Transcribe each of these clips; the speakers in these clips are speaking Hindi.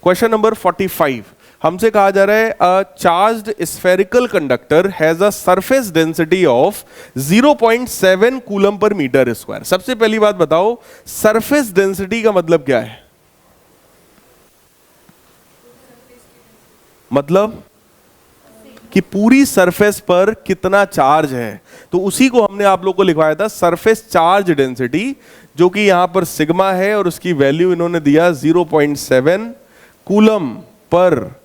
क्वेश्चन नंबर 45 हमसे कहा जा रहा है a charged spherical conductor has a surface density of 0.7 coulomb per metre square. सबसे पहली बात बताओ, सरफेस डेंसिटी का मतलब क्या है? मतलब कि पूरी सरफेस पर कितना चार्ज है, तो उसी को हमने आप लोग को लिखवाया था सरफेस चार्ज डेंसिटी, जो कि यहां पर सिग्मा है और उसकी वैल्यू इन्होंने दिया 0.7 कूलम पर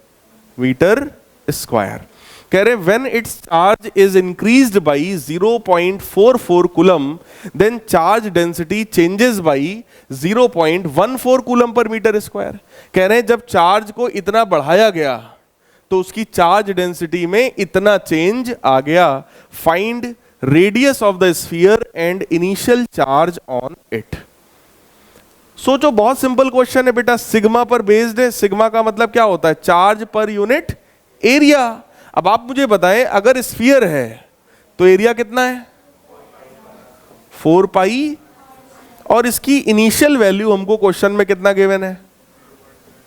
मीटर स्क्वायर। कह रहे when its charge is increased by 0.44 coulomb then charge density changes by 0.14 coulomb per metre square. कह रहे हैं जब चार्ज को इतना बढ़ाया गया तो उसकी चार्ज डेंसिटी में इतना चेंज आ गया। Find radius of the sphere and initial charge on it. सोचो, बहुत सिंपल क्वेश्चन है बेटा, सिग्मा पर बेस्ड है। सिग्मा का मतलब क्या होता है? Charge per unit area. अब आप मुझे बताएं, अगर स्फीयर है तो एरिया कितना है? 4 पाई, और इसकी इनिशियल वैल्यू हमको क्वेश्चन में कितना गिवन है?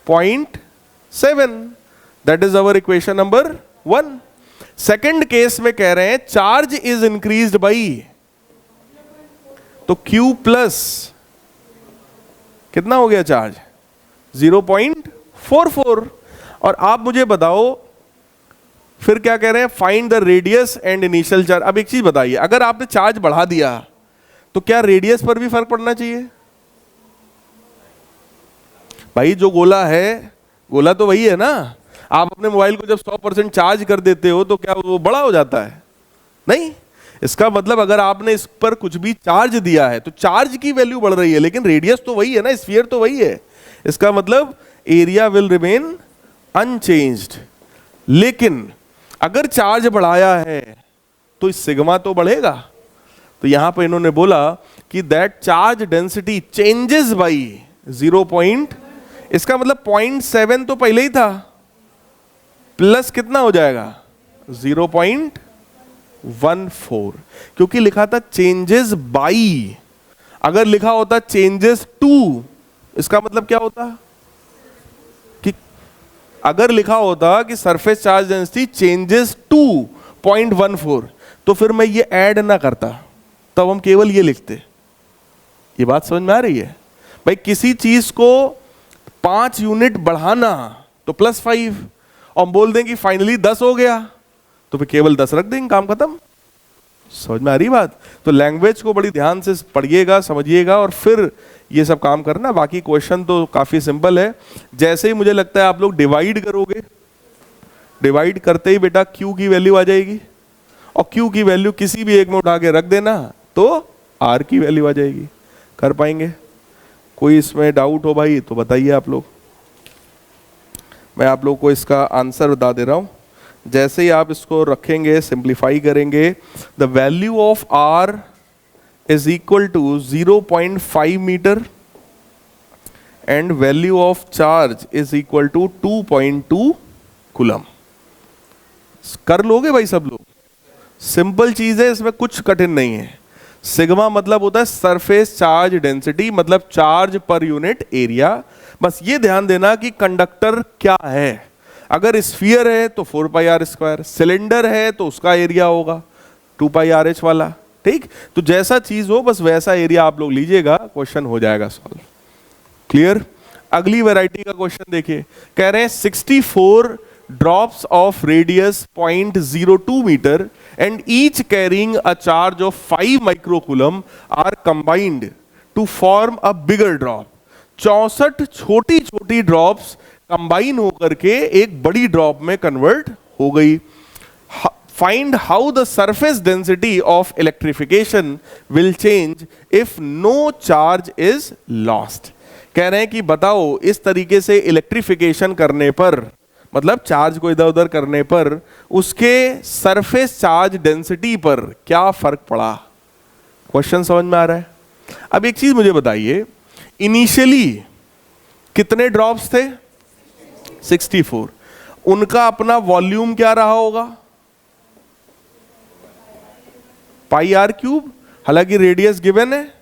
0.7। That is our equation number 1। Second case में कह रहे हैं चार्ज इज इंक्रीज्ड बाई, तो Q प्लस कितना हो गया चार्ज? 0.44। और आप मुझे बताओ फिर क्या कह रहे हैं? Find the radius and initial charge. अब एक चीज बताइए, अगर आपने चार्ज बढ़ा दिया तो क्या रेडियस पर भी फर्क पड़ना चाहिए? भाई जो गोला है, गोला तो वही है ना। आप अपने मोबाइल को जब 100% चार्ज कर देते हो तो क्या वो बड़ा हो जाता है? नहीं। इसका मतलब अगर आपने इस पर कुछ भी चार्ज दिया है तो चार्ज की वैल्यू बढ़ रही है, लेकिन रेडियस तो वही है ना, स्फीयर तो वही है। इसका मतलब एरिया विल रिमेन अनचेंज्ड। लेकिन अगर चार्ज बढ़ाया है तो इस सिग्मा तो बढ़ेगा। तो यहां पर इन्होंने बोला कि that charge density changes by 0. इसका मतलब 0.7 तो पहले ही था, प्लस कितना हो जाएगा? 0.14, क्योंकि लिखा था चेंजेस बाई। अगर लिखा होता चेंजेस टू, इसका मतलब क्या होता? कि अगर लिखा होता कि surface charge density changes to 0.14, तो फिर मैं ये ऐड ना करता, तब हम केवल ये लिखते। ये बात समझ में आ रही है? भाई किसी चीज को 5 यूनिट बढ़ाना तो +5, और हम बोल दें कि फाइनली 10 हो गया तो फिर केवल 10 रख देंगे, काम खत्म। समझ में आ रही बात? तो लैंग्वेज को बड़ी ध्यान से पढ़िएगा, समझिएगा और फिर ये सब काम करना। बाकी क्वेश्चन तो काफी सिंपल है। जैसे ही मुझे लगता है आप लोग डिवाइड करोगे, डिवाइड करते ही बेटा Q की वैल्यू आ जाएगी, और Q की वैल्यू किसी भी एक में उठा के रख देना तो R की वैल्यू आ जाएगी। कर पाएंगे? कोई इसमें डाउट हो भाई तो बताइए आप लोग। मैं आप लोग को इसका आंसर बता दे रहा हूं। जैसे ही आप इसको रखेंगे, सिंप्लीफाई करेंगे, the value of R is equal to 0.5 metre and value of charge is equal to 2.2 coulomb. कर लोगे भाई सब लोग? सिंपल चीज है, इसमें कुछ कठिन नहीं है। सिग्मा मतलब होता है सरफेस चार्ज डेंसिटी, मतलब चार्ज पर यूनिट एरिया। बस ये ध्यान देना कि कंडक्टर क्या है। अगर स्फीयर है तो 4 पाई आर स्क्वायर, सिलेंडर है तो उसका एरिया होगा 2 पाई आर एच वाला। ठीक, तो जैसा चीज हो बस वैसा एरिया आप लोग लीजिएगा, क्वेश्चन हो जाएगा सॉल्व। क्लियर? अगली वैरायटी का क्वेश्चन देखिए। कह रहे हैं 64 drops of radius 0.02 meter and each carrying a charge of 5 microcoulomb are combined to form a bigger drop। 64 छोटी छोटी ड्रॉप्स कंबाइन होकर के एक बड़ी ड्रॉप में कन्वर्ट हो गई। Find how the surface density of electrification will change if no charge is lost. कह रहे हैं कि बताओ इस तरीके से इलेक्ट्रिफिकेशन करने पर, मतलब चार्ज को इधर उधर करने पर उसके सरफेस चार्ज डेंसिटी पर क्या फर्क पड़ा। क्वेश्चन समझ में आ रहा है? अब एक चीज मुझे बताइए, इनिशियली कितने ड्रॉप्स थे? 64। उनका अपना वॉल्यूम क्या रहा होगा? पाई आर क्यूब। हालांकि रेडियस गिवन है,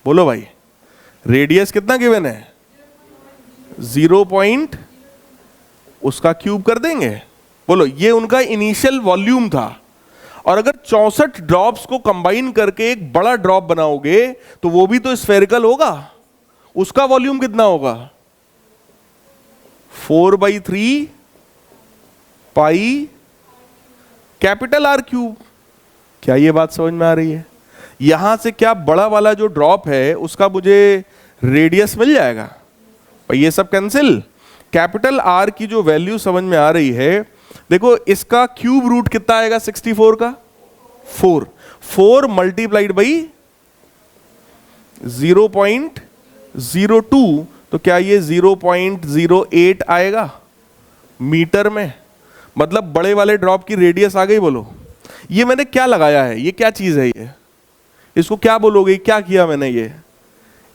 बोलो भाई, रेडियस कितना गिवन है? 0 पॉइंट उसका क्यूब कर देंगे। बोलो, ये उनका इनिशियल वॉल्यूम था। और अगर 64 ड्रॉप्स को कंबाइन करके एक बड़ा ड्रॉप बनाओगे तो वो भी तो स्फेरिकल होगा। उसका वॉल्यूम कितना होगा? 4/3 पाई कैपिटल आर क्यूब। क्या ये बात समझ में आ रही है? यहां से क्या बड़ा वाला जो ड्रॉप है उसका मुझे रेडियस मिल जाएगा? और ये सब कैंसिल। कैपिटल आर की जो वैल्यू समझ में आ रही है, देखो इसका क्यूब रूट कितना आएगा 64 का? 4 मल्टीप्लाइड बाई 0.02, तो क्या ये 0.08 आएगा मीटर में? मतलब बड़े वाले ड्रॉप की रेडियस आ गई। बोलो, ये मैंने क्या लगाया है? ये क्या चीज है? ये इसको क्या बोलोगे? क्या किया मैंने? ये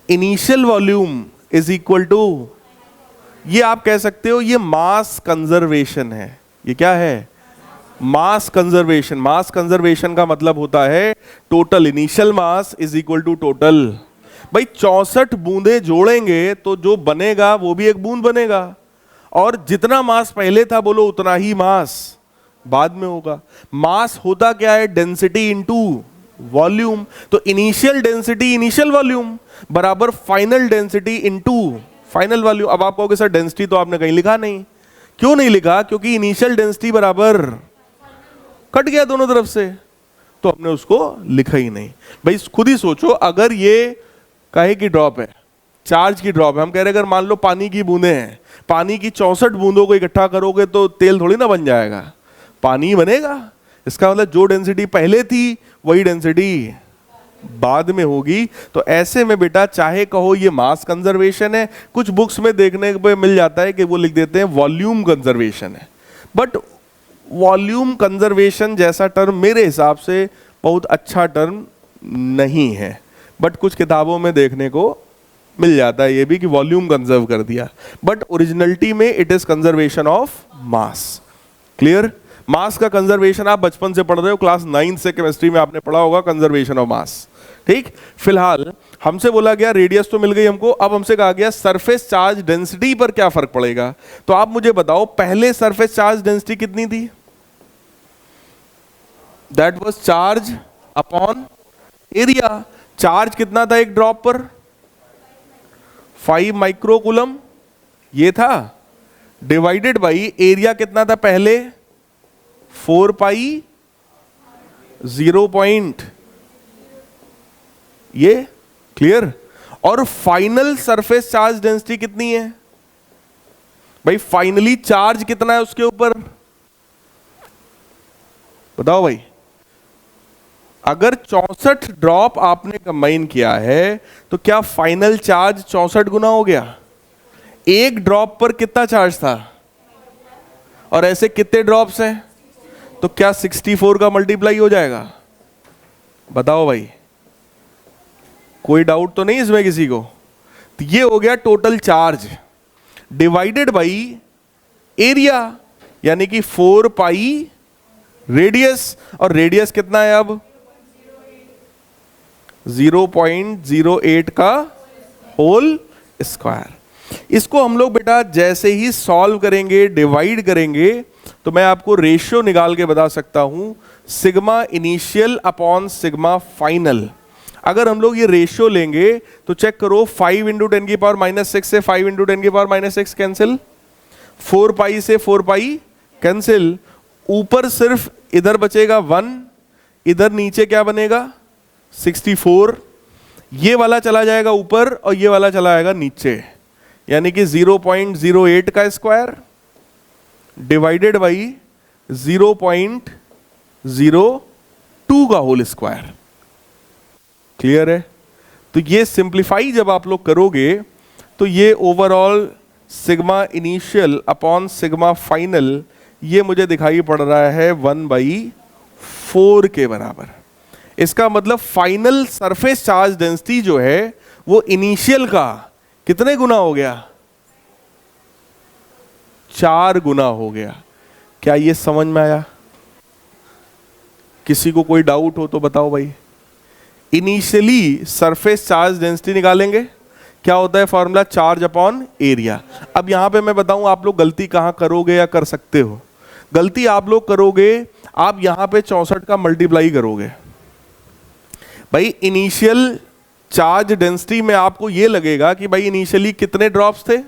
initial volume is equal to, ये आप कह सकते हो ये मास कंजर्वेशन है। ये क्या है? Mass conservation. मास कंजर्वेशन का मतलब होता है total initial mass is equal to total. भाई 64 बूंदे जोड़ेंगे तो जो बनेगा वो भी एक बूंद बनेगा, और जितना मास पहले था बोलो उतना ही मास बाद में होगा। मास होता क्या है? Density into volume. तो इनिशियल डेंसिटी इनिशियल वॉल्यूम बराबर final density into final volume. अब आप कहोगे सर डेंसिटी तो आपने कहीं लिखा नहीं। क्यों नहीं लिखा? क्योंकि इनिशियल डेंसिटी बराबर कट गया दोनों तरफ से, तो हमने उसको लिखा ही नहीं। भाई खुद ही सोचो, अगर ये काहे की ड्रॉप है? चार्ज की ड्रॉप है। हम कह रहे हैं अगर मान लो पानी की बूंदें हैं, पानी की 64 बूंदों को इकट्ठा करोगे तो तेल थोड़ी ना बन जाएगा, पानी बनेगा। इसका मतलब जो डेंसिटी पहले थी वही डेंसिटी बाद में होगी। तो ऐसे में बेटा चाहे कहो ये मास कंजर्वेशन है, कुछ बुक्स में देखने पे मिल जाता है कि वो लिख देते हैं वॉल्यूम कंजर्वेशन है। बट वॉल्यूम कंजर्वेशन जैसा टर्म मेरे हिसाब से बहुत अच्छा टर्म नहीं है। बट कुछ किताबों में देखने को मिल जाता है ये भी कि वॉल्यूम कंजर्व कर दिया, बट ओरिजिनलिटी में it is conservation of mass. Clear? Mass का कंजर्वेशन आप बचपन से पढ़ रहे हो, क्लास 9 से केमिस्ट्री में आपने पढ़ा होगा कंजर्वेशन ऑफ मास। ठीक, फिलहाल हमसे बोला गया रेडियस तो मिल गई हमको, अब हमसे कहा गया सरफेस चार्ज डेंसिटी पर क्या फर्क पड़ेगा। तो आप मुझे बताओ पहले सरफेस चार्ज डेंसिटी कितनी थी? That was charge upon area. Charge कितना था एक ड्रॉप पर? 5 माइक्रोकूलम ये था, डिवाइडेड बाई एरिया कितना था पहले? 4 पाई 0 पॉइंट ये। क्लियर? और फाइनल सरफेस चार्ज डेंसिटी कितनी है भाई? फाइनली चार्ज कितना है उसके ऊपर बताओ भाई। अगर 64 ड्रॉप आपने कंबाइन किया है तो क्या फाइनल चार्ज 64 गुना हो गया? एक ड्रॉप पर कितना चार्ज था? और ऐसे कितने ड्रॉप्स हैं? तो क्या 64 का मल्टीप्लाई हो जाएगा? बताओ भाई, कोई डाउट तो नहीं इसमें किसी को? तो ये हो गया total charge divided by area, यानी कि 4 पाई रेडियस। और रेडियस कितना है अब? 0.08 का होल स्क्वायर। इसको हम लोग बेटा जैसे ही सॉल्व करेंगे, डिवाइड करेंगे, तो मैं आपको रेशियो निकाल के बता सकता हूं, sigma initial upon sigma final. अगर हम लोग ये रेशियो लेंगे तो चेक करो, 5 इंटू 10 की पावर -6 से 5 इंटू 10 की पावर -6 कैंसिल, 4 पाई से 4 पाई कैंसिल, ऊपर सिर्फ इधर बचेगा 1, इधर नीचे क्या बनेगा 64, ये वाला चला जाएगा ऊपर और ये वाला चला जाएगा नीचे, यानी कि 0.08 का स्क्वायर डिवाइडेड बाई 0.02 का होल स्क्वायर। क्लियर है? तो ये सिंप्लीफाई जब आप लोग करोगे तो ये overall sigma initial upon sigma final, ये मुझे दिखाई पड़ रहा है 1/4 के बराबर। इसका मतलब फाइनल सरफेस चार्ज डेंसिटी जो है वो इनिशियल का कितने गुना हो गया? 4 गुना हो गया। क्या ये समझ में आया? किसी को कोई डाउट हो तो बताओ भाई। इनिशियली सरफेस चार्ज डेंसिटी निकालेंगे, क्या होता है फॉर्मूला? Charge upon area. अब यहां पे मैं बताऊं आप लोग गलती कहां करोगे या कर सकते हो। गलती आप लोग करोगे, आप यहां पे 64 का मल्टीप्लाई करोगे। भाई इनिशियल चार्ज डेंसिटी में आपको ये लगेगा कि भाई इनिशियली कितने ड्रॉप्स थे?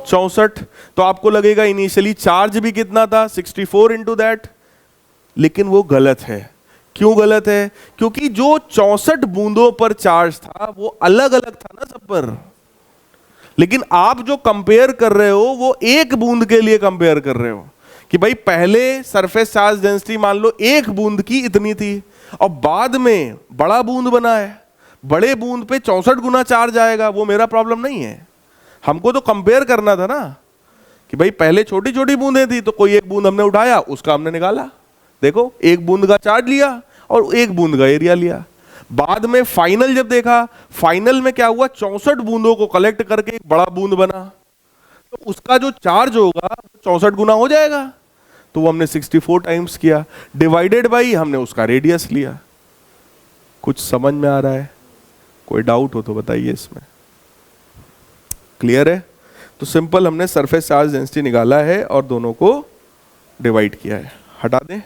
64। तो आपको लगेगा इनिशियली चार्ज भी कितना था? 64 इंटू दैट। लेकिन वो गलत है। क्यों गलत है? क्योंकि जो 64 बूंदों पर चार्ज था वो अलग अलग था ना सब पर। लेकिन आप जो कंपेयर कर रहे हो वो एक बूंद के लिए कंपेयर कर रहे हो कि भाई पहले सरफेस चार्ज डेंसिटी मान लो एक बूंद की इतनी थी और बाद में बड़ा बूंद बना है, बड़े बूंद पे 64 गुना चार्ज आएगा। वो मेरा प्रॉब्लम नहीं है। हमको तो कंपेयर करना था ना कि भाई पहले छोटी छोटी बूंदें थी तो कोई एक बूंद हमने उठाया, उसका हमने निकाला। देखो एक बूंद का चार्ज लिया और एक बूंद का एरिया लिया। बाद में फाइनल जब देखा, फाइनल में क्या हुआ? 64 बूंदों को कलेक्ट करके एक बड़ा बूंद बना, तो उसका जो चार्ज होगा 64 गुना हो जाएगा। तो वो हमने 64 टाइम्स किया, डिवाइडेड बाई हमने उसका रेडियस लिया। कुछ समझ में आ रहा है? कोई डाउट हो तो बताइए इसमें। क्लियर है? तो सिंपल हमने सरफेस चार्ज डेंसिटी निकाला है और दोनों को डिवाइड किया है। हटा दें।